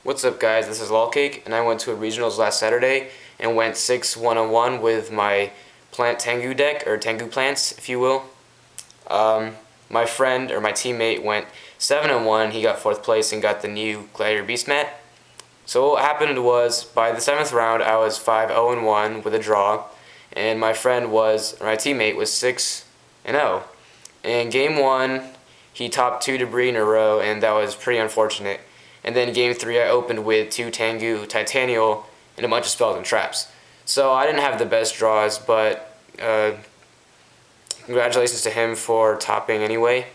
What's up, guys? This is Lolcake, and I went to a regionals last Saturday and went 6-1-1 with my plant Tengu deck, or Tengu Plants, if you will. My friend, or my teammate, went 7-1. He got 4th place and got the new Gladiator Beast mat. So what happened was, by the 7th round, I was 5-0-1 with a draw, and my teammate was 6-0. In game 1, he topped 2 debris in a row, and that was pretty unfortunate. And then game 3, I opened with 2 Tengu, Titanial, and a bunch of spells and traps. So I didn't have the best draws, but congratulations to him for topping anyway.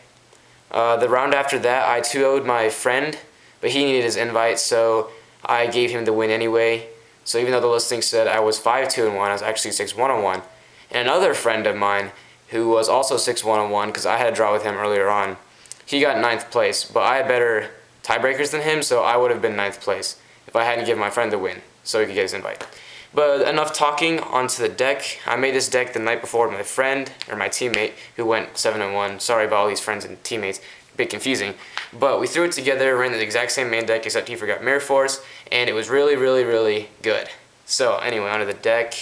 The round after that, I 2-0'd my friend, but he needed his invite, so I gave him the win anyway. So even though the listing said I was 5-2-1, I was actually 6-1-1. And another friend of mine, who was also 6-1-1, because I had a draw with him earlier on, he got 9th place, but I had better tiebreakers than him, so I would have been 9th place if I hadn't given my friend the win, so he could get his invite. But enough talking, onto the deck. I made this deck the night before with my friend, or my teammate, who went 7-1. Sorry about all these friends and teammates, a bit confusing. But we threw it together, ran the exact same main deck, except he forgot Mirror Force, and it was really, really, really good. So anyway, onto the deck.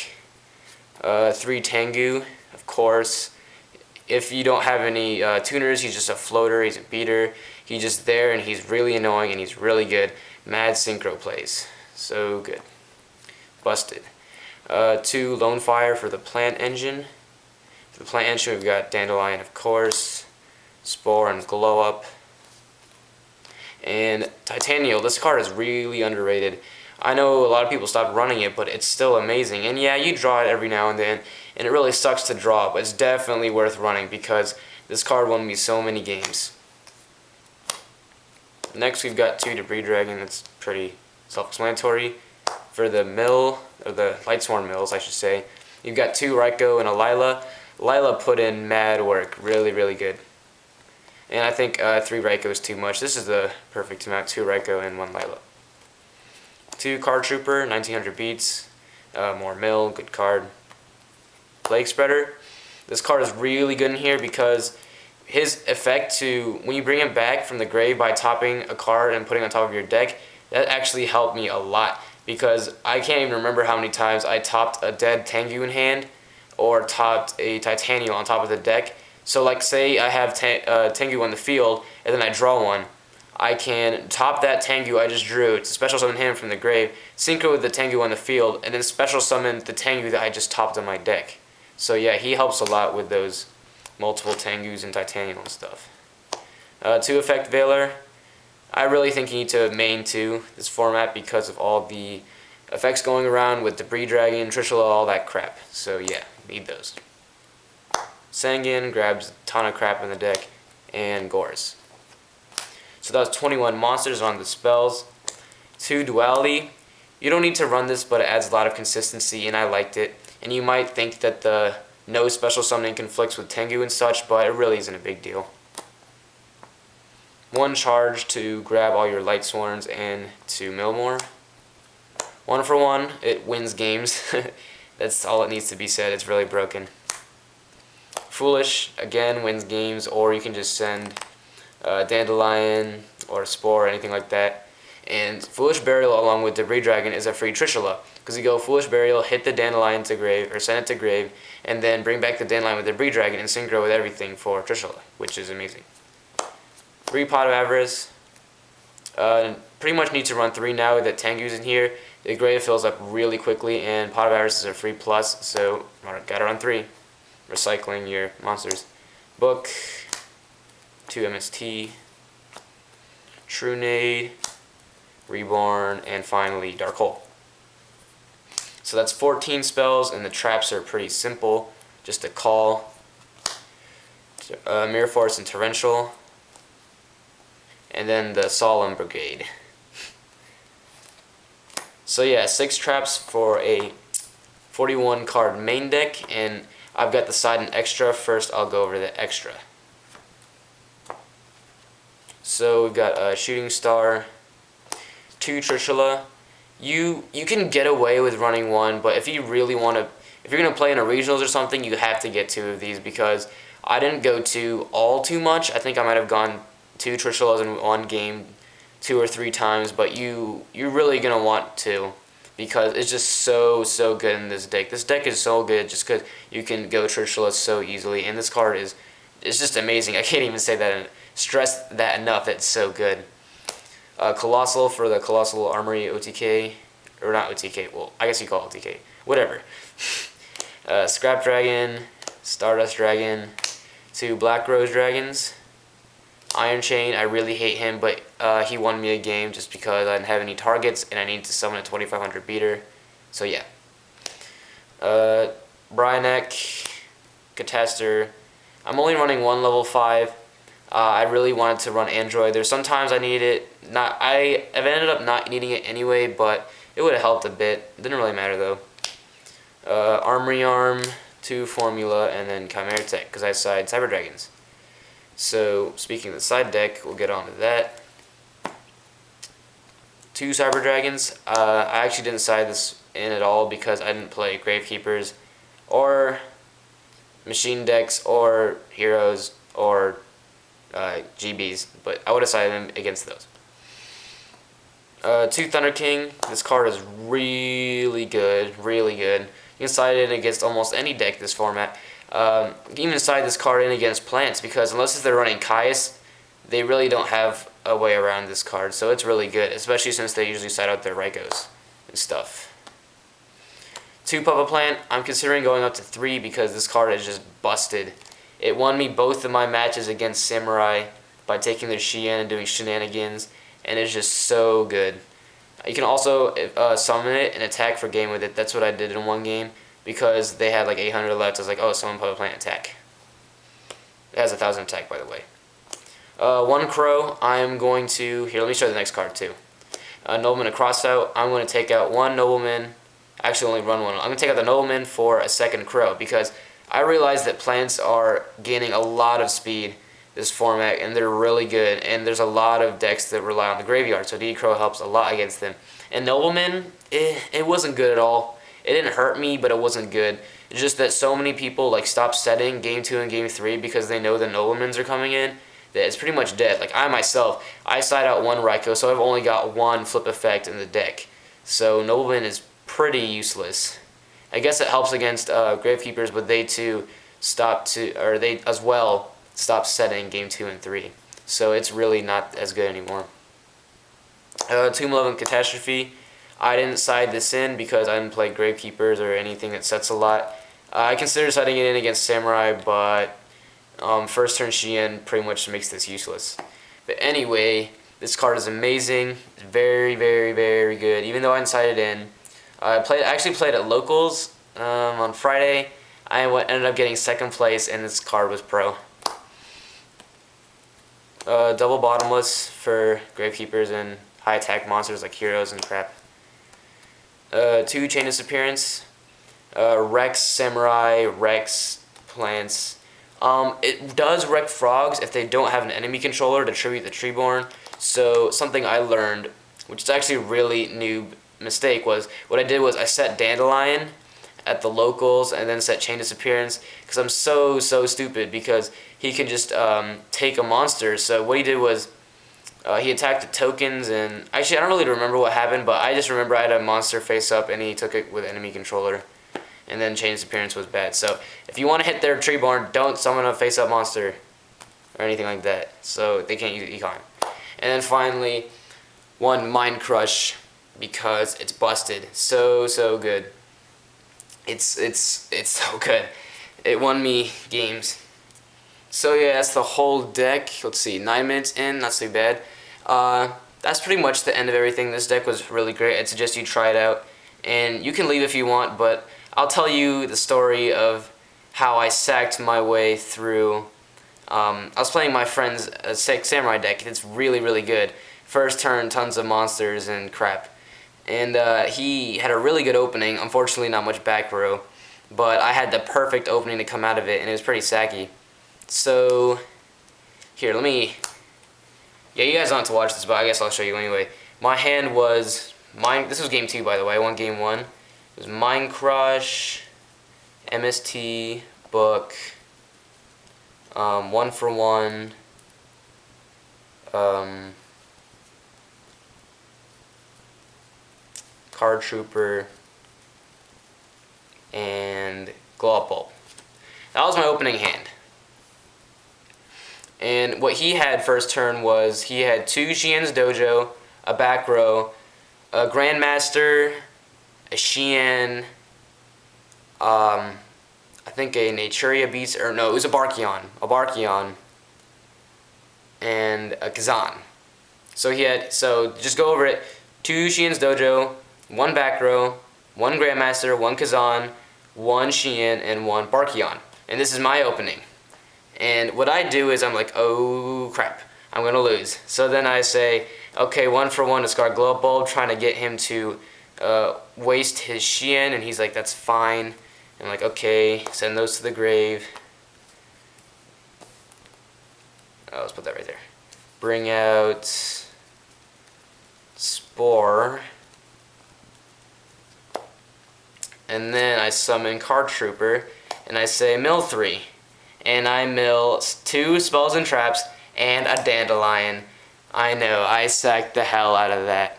3 Tengu, of course. If you don't have any tuners, he's just a floater, he's a beater. He's just there, and he's really annoying, and he's really good. Mad synchro plays. So good. Busted. 2 Lone Fire for the plant engine. For the plant engine, we've got Dandelion, of course. Spore and Glow Up. And Titanial. This card is really underrated. I know a lot of people stopped running it, but it's still amazing. And yeah, you draw it every now and then, and it really sucks to draw, but it's definitely worth running because this card won me so many games. Next, we've got 2 Debris Dragon. That's pretty self-explanatory. For the mill, or the Lightsworn mills, I should say, you've got 2 Raikou and a Lila. Lila put in mad work, really, really good. And I think 3 Raikou is too much. This is the perfect amount, 2 Raikou and 1 Lila. 2 Card Trooper, 1900 beats. More mill, good card. Plague Spreader. This card is really good in here because his effect to, when you bring him back from the grave by topping a card and putting it on top of your deck, that actually helped me a lot because I can't even remember how many times I topped a dead Tengu in hand or topped a Titanial on top of the deck. So like say I have Tengu on the field and then I draw one, I can top that Tengu I just drew to special summon him from the grave, synchro with the Tengu on the field, and then special summon the Tengu that I just topped on my deck. So yeah, he helps a lot with those multiple Tengus and Titanial and stuff. 2 Effect Veiler. I really think you need to main 2 this format because of all the effects going around with Debris Dragon, Trishula, all that crap. So yeah, need those. Sangan grabs a ton of crap in the deck, and Gores. So that was 21 monsters on the spells. 2 Duality. You don't need to run this, but it adds a lot of consistency, and I liked it. And you might think that the no special summoning conflicts with Tengu and such, but it really isn't a big deal. 1 charge to grab all your Lightsworns and to mill more. 1 for 1, it wins games. That's all it needs to be said, it's really broken. Foolish, again, wins games, or you can just send Dandelion or Spore or anything like that. And Foolish Burial along with Debris Dragon is a free Trishula, because you go Foolish Burial, hit the Dandelion to grave, or send it to grave, and then bring back the Dandelion with Debris Dragon and synchro with everything for Trishula, which is amazing. 3 Pot of Avarice. Pretty much need to run 3 now that Tengu's in here. The grave fills up really quickly, and Pot of Avarice is a free plus, so gotta run 3. Recycling your monsters. Book. 2 MST. True Nade. Reborn, and finally Dark Hole. So that's 14 spells, and the traps are pretty simple. Just a call, Mirror Force and Torrential, and then the Solemn Brigade. So yeah, 6 traps for a 41 card main deck, and I've got the side and extra. First I'll go over the extra. So we've got a Shooting Star, 2 Trishula. You can get away with running 1, but if you really want to, if you're going to play in a regionals or something, you have to get 2 of these because I didn't go 2 all too much. I think I might have gone 2 Trishulas in one game 2 or 3 times, but you're really gonna want to, because it's just so good in this deck. This deck is so good just because you can go Churchilless so easily, and this card is it's just amazing. I can't even say that and stress that enough. It's so good. Colossal for the Colossal Armory OTK, or not OTK. Well, I guess you call it OTK. Whatever. Scrap Dragon, Stardust Dragon, 2 Black Rose Dragons. Iron Chain, I really hate him, but he won me a game just because I didn't have any targets and I needed to summon a 2500 beater. So yeah. Bryanek, Catastor. I'm only running 1 level 5. I really wanted to run Android. There's sometimes I need it. I've ended up not needing it anyway, but it would have helped a bit. It didn't really matter though. Armory Arm, 2 Formula, and then Chimera Tech because I side Cyber Dragons. So speaking of the side deck, we'll get on to that. 2 Cyber Dragons. I actually didn't side this in at all because I didn't play Gravekeepers or Machine decks or Heroes or GBs, but I would have sided them against those. 2 Thunder King. This card is really good, really good. You can side it in against almost any deck this format. You can even side this card in against Plants because unless they're running Caius, they really don't have a way around this card. So it's really good, especially since they usually side out their Raikos and stuff. 2 Papa Plant. I'm considering going up to 3 because this card is just busted. It won me both of my matches against Samurai by taking their Xian and doing shenanigans, and it's just so good. You can also summon it and attack for game with it. That's what I did in one game because they had like 800 left. I was like, oh, summon Papa Plant attack. It has 1000 attack, by the way. 1 Crow. I'm going to... Here, let me show you the next card, too. Nobleman to cross out. I'm going to take out 1 Nobleman. Actually, only run 1. I'm going to take out the Nobleman for a 2nd Crow because I realize that Plants are gaining a lot of speed this format, and they're really good, and there's a lot of decks that rely on the graveyard, so DD Crow helps a lot against them. And Nobleman, it wasn't good at all. It didn't hurt me, but it wasn't good. It's just that so many people like stop setting Game 2 and Game 3 because they know the Noblemans are coming in, that it's pretty much dead. Like I myself, I side out 1 Raikou, so I've only got 1 flip effect in the deck. So Nobleman is pretty useless. I guess it helps against Gravekeepers, but they too they as well stop setting Game 2 and 3. So it's really not as good anymore. Tomb Love and Catastrophe. I didn't side this in because I didn't play Gravekeepers or anything that sets a lot. I considered siding it in against Samurai, but first turn Xian pretty much makes this useless. But anyway, this card is amazing. It's very good. Even though I didn't side it in, I actually played at locals on Friday. I ended up getting 2nd place, and this card was pro. Double Bottomless for Gravekeepers and high attack monsters like Heroes and crap. 2 Chain Disappearance. Rex Samurai, Rex Plants. It does wreck frogs if they don't have an enemy controller to tribute the Treeborn. So something I learned, which is actually a really noob mistake, was what I did was I set Dandelion at the locals and then set Chain Disappearance because I'm so stupid because he can just take a monster. So what he did was he attacked the tokens, and actually I don't really remember what happened, but I just remember I had a monster face up and he took it with enemy controller, and then Chain Disappearance was bad. So if you want to hit their Treeborn, don't summon a face up monster or anything like that, so they can't use Econ. And then finally 1 Mind Crush because it's busted. So good. It's so good. It won me games. So yeah, that's the whole deck. Let's see, 9 minutes in, not so bad. That's pretty much the end of everything. This deck was really great. I'd suggest you try it out. And you can leave if you want, but I'll tell you the story of how I sacked my way through. I was playing my friend's Samurai deck. It's really good. First turn, tons of monsters and crap. And he had a really good opening. Unfortunately, not much back row. But I had the perfect opening to come out of it, and it was pretty sacky. So, here, let me... Yeah, you guys don't have to watch this, but I guess I'll show you anyway. My hand was... This was game 2, by the way. I won game 1. It was Mind Crush, MST, Book, 1 for 1, Card Trooper, and Glow Up Bulb. That was my opening hand. And what he had first turn was he had 2 Xian's Dojo, a back row, a Grandmaster, a Xian, I think a Naturia Beast, or no, it was a Barkion, and a Kazan. So just go over it, 2 Xian's Dojo, 1 back row, 1 Grandmaster, 1 Kazan, 1 Xian, and 1 Barkion. And this is my opening. And what I do is I'm like, oh crap, I'm going to lose. So then I say, okay, 1 for 1, discard Glow Up Bulb, trying to get him to waste his Xian, and he's like, that's fine. I'm like, okay, send those to the grave. Oh, let's put that right there. Bring out Spore. And then I summon Card Trooper, and I say mill 3. And I mill 2 spells and traps, and a Dandelion. I know, I sacked the hell out of that.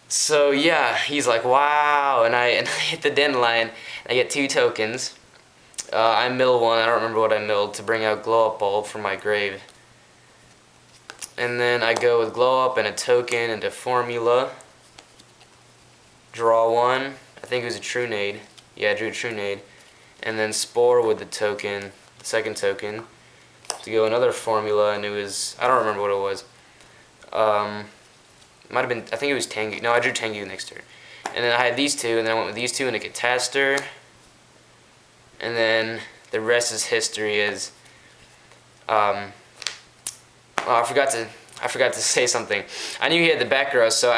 So yeah, he's like, wow, and I hit the Dandelion, and I get 2 tokens. I mill 1, I don't remember what I milled, to bring out Glow Up Bulb from my grave. And then I go with Glow Up and a token into Formula. Draw 1, I think it was a True Nade. Yeah, I drew a True Nade. And then Spore with the token, the second token, to go another Formula, and it was, I don't remember what it was. Might have been, I think it was Tengu. No, I drew Tengu next turn. And then I had these 2, and then I went with these 2 and a Cataster. And then the rest is history. Is oh, I forgot to say something. I knew he had the back row, so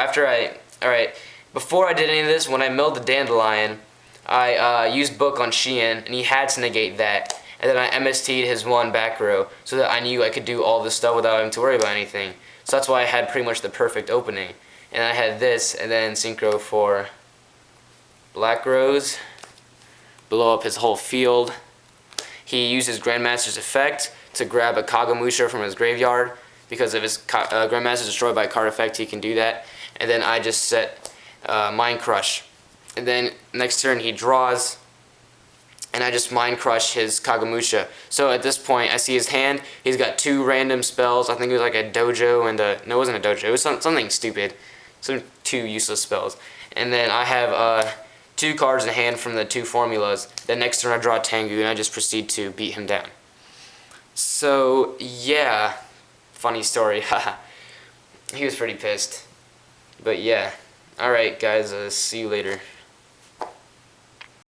before I did any of this, when I milled the Dandelion, I used Book on Xian, and he had to negate that. And then I MST'd his 1 back row, so that I knew I could do all this stuff without having to worry about anything. So that's why I had pretty much the perfect opening. And I had this, and then Synchro for Black Rose, blow up his whole field. He used his Grandmaster's effect to grab a Kagamusha from his graveyard. Because if his Grandmaster is destroyed by a card effect, he can do that. And then I just set Mind Crush. And then next turn he draws, and I just Mind Crush his Kagamusha. So at this point, I see his hand. He's got 2 random spells. I think it was like a Dojo and a... No, it wasn't a Dojo. It was something stupid. Some 2 useless spells. And then I have 2 cards in hand from the 2 formulas. Then next turn I draw Tengu, and I just proceed to beat him down. So, yeah. Funny story. He was pretty pissed. But yeah. Alright, guys. See you later.